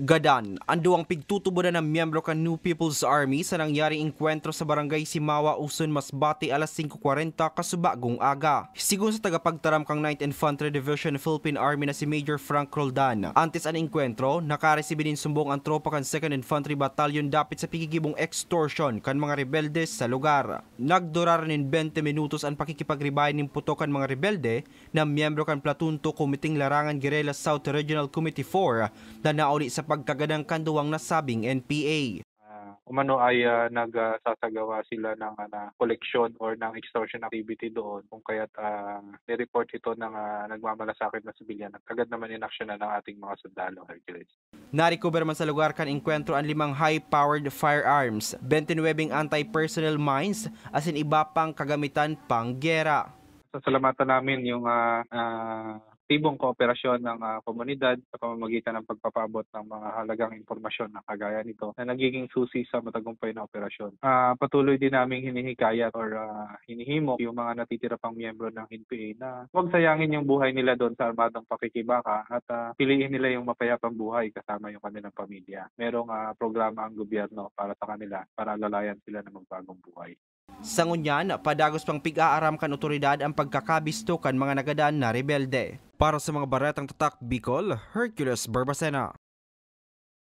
Gadan, anduang pigtutubo na ng miyembro kan New People's Army sa nangyaring engkwentro sa barangay Simawa, Uson, Masbate alas 5:40 kasubagong aga. Sigun sa tagapagtaram kang 9th Infantry Division Philippine Army na si Major Frank Roldan, antes ang engkwentro, nakaresibe din sumbong ang tropa kan 2nd Infantry Battalion dapit sa pigigibong extortion kan mga rebeldes sa lugar. Nagdurar nin 20 minutos ang pakikipagribayan ng putokan mga rebelde na miyembro kan Platoon 2 Committing Larangan Guerrilla South Regional Committee 4 na nauli sa pagkagadang kanduwang nasabing NPA. Umano ay nagsasagawa sila ng koleksyon or ng extortion activity doon kung kaya't ni-report ito ng nagmamalasakit na sibilyan at agad naman inaksyonan ng ating mga sundalo, Hercules. Narikover man sa lugar kan engkwentro ang 5 high-powered firearms, 29 anti-personnel mines, asin iba pang kagamitan pang gyera. Sasalamatan namin yung aktibong kooperasyon ng komunidad sa pamamagitan ng pagpapabot ng mga halagang impormasyon na kagaya nito na nagiging susi sa matagumpay na operasyon. Patuloy din naming hinihikayat or hinihimok yung mga natitira pang miyembro ng NPA na huwag sayangin yung buhay nila doon sa armadang pakikibaka at piliin nila yung mapayapang buhay kasama yung kanilang pamilya. Merong programa ang gobyerno para sa kanila para lalayan sila ng magbagong buhay. Sa ngunyan, padagos pang pig-aaram kan otoridad ang pagkakabisto kan mga nagadan na rebelde. Para sa mga baretang tatak Bicol, Hercules Barbacena.